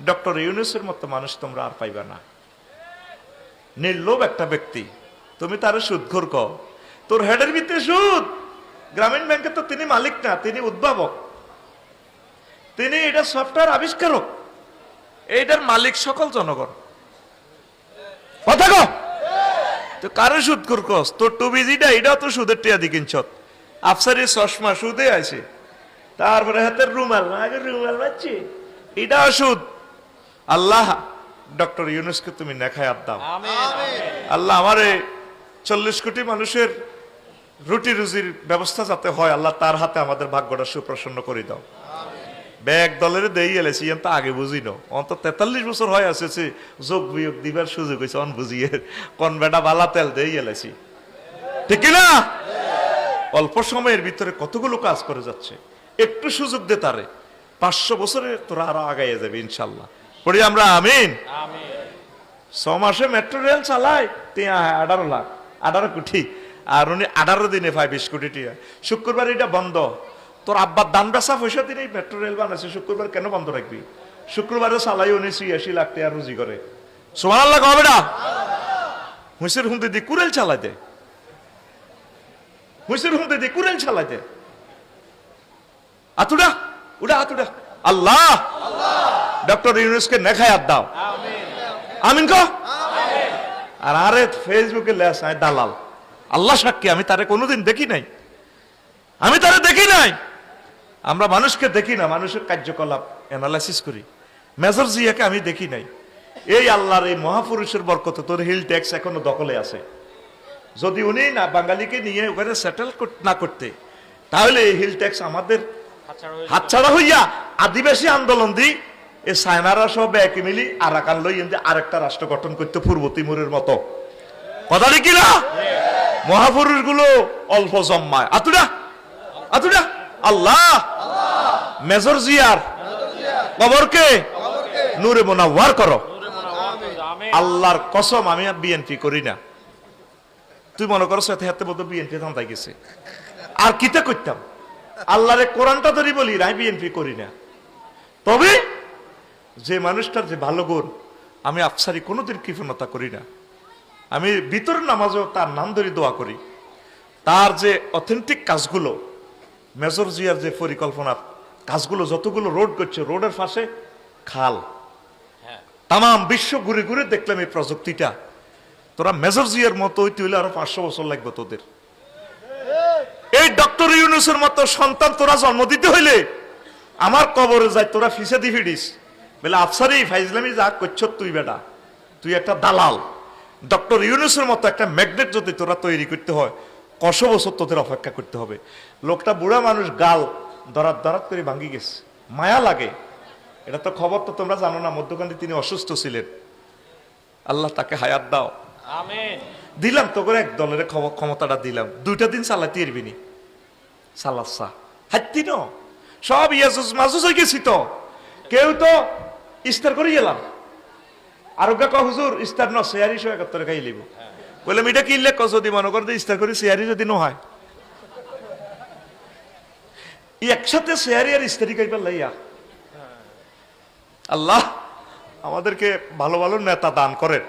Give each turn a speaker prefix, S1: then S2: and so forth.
S1: Doctor ইউনূসের মতো মানুষ তোমরা আর পাইবা না। নির্লোভ একটা ব্যক্তি, তুমি তার সুদখোর কও, তোর হেডের ভিতরে সুদ। গ্রামীণ ব্যাংকে তো তিনি মালিক না, তিনি উদ্ভাবক, তিনি এটা সফটওয়্যার আবিষ্কারক, এইটার মালিক সকল জনগণ। কথা কও তো কারো সুদখোর কস? তোর টুবিজিটা এটাও তো সুদের টিয়া দি কিনছত, আফসারি চশমা সুদে আছে, তারপরে হাতের রুমাল, আগে রুমাল বাচ্চি, এটাও সুদ। আল্লাহ ডক্টর ইউনূসকে তুমি নেখায়াত দাও। আল্লাহ আমারে 40 কোটি মানুষের রুটি রুজির ব্যবস্থা যাতে হয়, আল্লাহ তার হাতে আমাদের ভাগ্যটা সুপ্রসন্ন করে দাও। ব্যাগ দলের দেই এলেছি তো আগে বুঝিনো, অন্ত 43 বছর হয় আসেছে, যোগ বিয়োগ দিবার সুযোগ হয়েছে, অন বুঝিয়ে কোন বেটা বালা তেল দেই এলেছি, ঠিক না? অল্প সময়ের ভিতরে কতগুলো কাজ করে যাচ্ছে, একটু সুযোগ দে তারে, 500 বছরে তোরা আরো আগাইয়ে যাবে ইনশাল্লাহ। পড়ি আমরা আমিন। 6 মাসে মেট্রো রেল চালায় 18 লাখ 18 কোটি, আর উনি 18 দিনে 20 কোটি টিয়া। শুক্রবার এটা বন্ধ, তোর আব্বার দান বেচা পয়সা দিন এই মেট্রো রেল বানাইছে, শুক্রবার কেন বন্ধ রাখবি? শুক্রবারে চালাই উনি 86 লাখ টাকা রুজি করে। সুবহানাল্লাহ কবে না? হুঁসের হুমতে দি কুরেল চালাই দে, হুঁসের হুমতে দি কুরেল চালাই দে। আতুডা উড়া আতুডা। আল্লাহ ডক্টর ইউনূসকে নেখায়াত দাও। আমিন কো। আর আরে ফেসবুকে লেস আয় দালাল, আল্লাহ সাক্ষী আমি তারে কোনোদিন দেখি নাই, আমি তারে দেখি নাই। আমরা মানুষকে দেখি না, মানুষের কার্যকলাপ অ্যানালাইসিস করি। মেজর জিয়াকে আমি দেখি নাই। এই আল্লাহর এই মহাপুরুষের বরকতে তোর হিল ট্যাক্স এখনো দখলে আছে। যদি উনি না বাঙালিকে নিয়ে ওখানে সেটেল না করতে, তাহলে এই হিল ট্যাক্স আমাদের হাতছাড়া হইয়া আদিবাসী আন্দোলন দি এই সায়নারা সব একই মিলি আরাকান লই আরেকটা রাষ্ট্র গঠন করতে পূর্ব তিমুরের মতো। কথা কি না? মহাপুরুষ গুলো অল্প জম্মায়। আতুডা আতুডা। আল্লাহ মেজর জিয়ার কবরকে নূরে মুনাওয়ার করো। আল্লাহর কসম আমি বিএনপি করি না। তুই মনে করো সাথে হাতে মতো বিএনপি ধান্দায় গেছে, আর কিতা করতাম? আল্লাহরে কোরআনটা ধরি বলি আমি বিএনপি করি না। তবে যে মানুষটার যে ভালো গুণ, আমি আফসারি কোনোদিন কৃপণতা করি না। আমি ভিতর নামাজেও তার নাম ধরে দোয়া করি। তার যে অথেন্টিক কাজগুলো, মেজর জিয়ার যে পরিকল্পনা কাজগুলো, যতগুলো রোড করছে, রোডের পাশে খাল, তাম বিশ্ব ঘুরে ঘুরে দেখলাম এই প্রযুক্তিটা। তোরা মেজর জিয়ার মতো হইতে হইলে আরো 500 বছর লাগবে তোদের। এই ডক্টর ইউনূসের মতো সন্তান তোরা জন্ম দিতে হইলে আমার কবরে যায় তোরা ফিসে দি ফিডিস বলে আফসারি ফাইজলামি যা করছ তুই বেটা, তুই একটা দালাল। ডক্টর ইউনূসের মতো একটা ম্যাগনেট যদি তোরা তৈরি করতে হয়, কত বছর তোদের অপেক্ষা করতে হবে। লোকটা বুড়া মানুষ, গাল দরাত দরাত করে ভাঙ্গি গেছে, মায়া লাগে। এটা তো খবর তো তোমরা জানো না, মধ্যখানে তিনি অসুস্থ ছিলেন। আল্লাহ তাকে হায়াত দাও।
S2: আমিন।
S1: দিলাম তো করে এক দলের ক্ষমতাটা দিলাম, 2টা দিন চালাতে পারবিনি। সালাসা হাত্তি ন সব ইয়াজুজ মাজুজ হয়ে গেছি তো, কেউ তো ইস্তার করে গেলাম। আরোগ্য ক হুজুর ইস্তার ন শেয়ারি 171 খাই লিব। বললাম এটা কিনলে ক যদি মনে করতে ইস্তার করে শেয়ারি যদি নহয়, একসাথে শেয়ারি আর ইস্তারি খাইবার লাইয়া। আল্লাহ আমাদেরকে ভালো ভালো নেতা দান করেন।